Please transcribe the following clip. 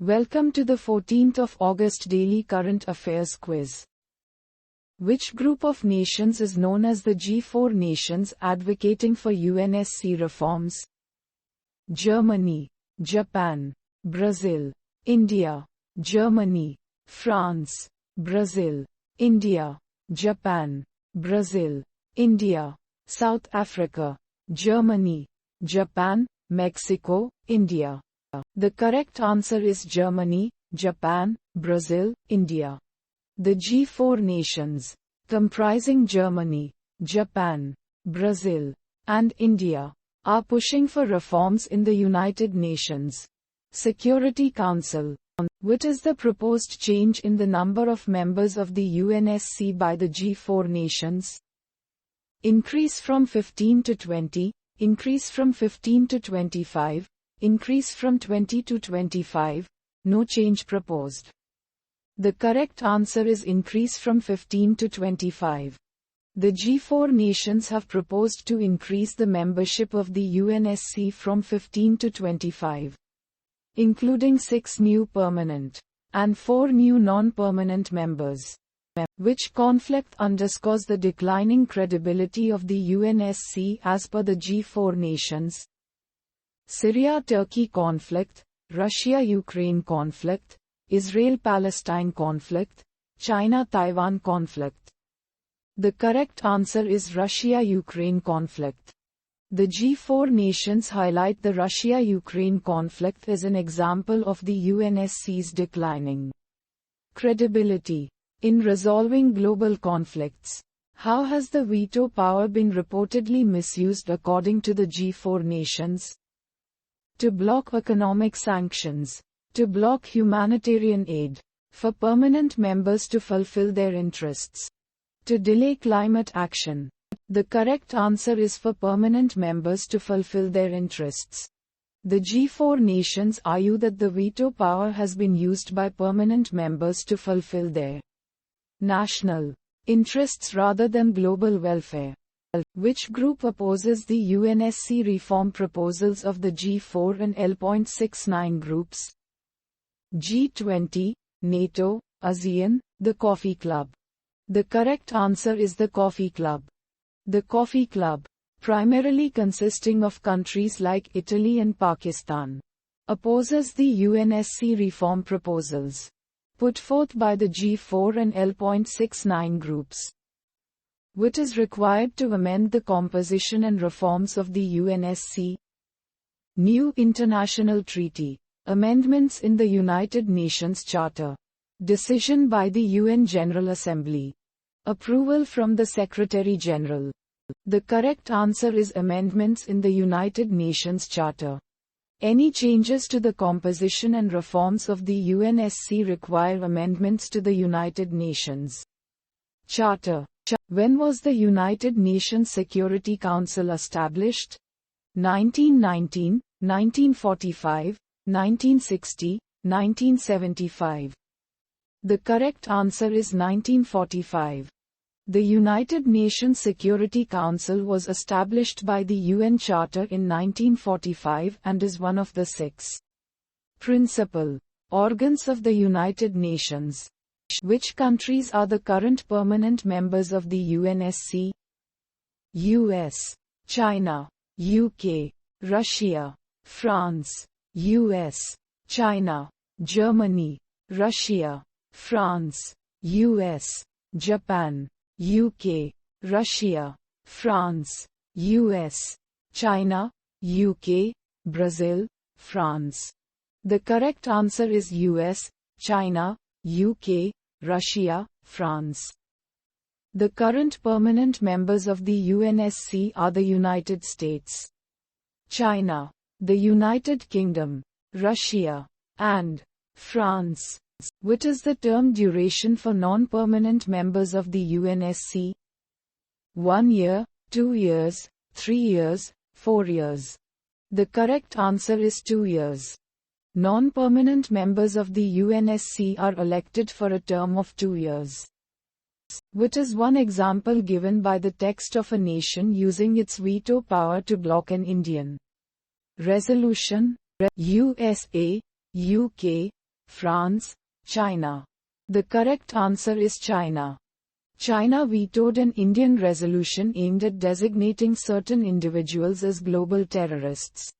Welcome to the 14th of August Daily Current Affairs Quiz. Which group of nations is known as the G4 nations advocating for UNSC reforms? Germany, Japan, Brazil, India. Germany, France, Brazil, India, Japan, Brazil, India. South Africa, Germany, Japan, Mexico, India. The correct answer is Germany, Japan, Brazil, India. The G4 nations, comprising Germany, Japan, Brazil, and India, are pushing for reforms in the United Nations Security Council. What is the proposed change in the number of members of the UNSC by the G4 nations? Increase from 15 to 20, increase from 15 to 25, increase from 20 to 25, no change proposed. The correct answer is increase from 15 to 25. The G4 nations have proposed to increase the membership of the UNSC from 15 to 25, including 6 new permanent and 4 new non-permanent members. Which conflict underscores the declining credibility of the UNSC as per the G4 nations? Syria-Turkey conflict, Russia-Ukraine conflict, Israel-Palestine conflict, China-Taiwan conflict. The correct answer is Russia-Ukraine conflict. The G4 nations highlight the Russia-Ukraine conflict as an example of the UNSC's declining credibility in resolving global conflicts. How has the veto power been reportedly misused according to the G4 nations? To block economic sanctions, to block humanitarian aid, for permanent members to fulfill their interests, to delay climate action. The correct answer is for permanent members to fulfill their interests. The G4 nations argue that the veto power has been used by permanent members to fulfill their national interests rather than global welfare. Which group opposes the UNSC reform proposals of the G4 and L.69 groups? G20, NATO, ASEAN, the Coffee Club. The correct answer is the Coffee Club. The Coffee Club, primarily consisting of countries like Italy and Pakistan, opposes the UNSC reform proposals put forth by the G4 and L.69 groups. What is required to amend the composition and reforms of the UNSC? New international treaty, amendments in the United Nations Charter, decision by the UN General Assembly, approval from the Secretary General. The correct answer is amendments in the United Nations Charter. Any changes to the composition and reforms of the UNSC require amendments to the United Nations Charter. When was the United Nations Security Council established? 1919, 1945, 1960, 1975. The correct answer is 1945. The United Nations Security Council was established by the UN Charter in 1945 and is one of the 6 principal organs of the United Nations. Which countries are the current permanent members of the UNSC? US, China, UK, Russia, France. US, China, Germany, Russia, France, US, Japan, UK, Russia, France, US, China, UK, Brazil, France. The correct answer is US, China, UK, Russia, France. The current permanent members of the UNSC are the United States, China, the United Kingdom, Russia, and France. What is the term duration for non-permanent members of the UNSC? 1 year, 2 years, 3 years, 4 years. The correct answer is 2 years. Non-permanent members of the UNSC are elected for a term of 2 years. What is one example given by the text of a nation using its veto power to block an Indian resolution? USA, UK, France, China. The correct answer is China. China vetoed an Indian resolution aimed at designating certain individuals as global terrorists.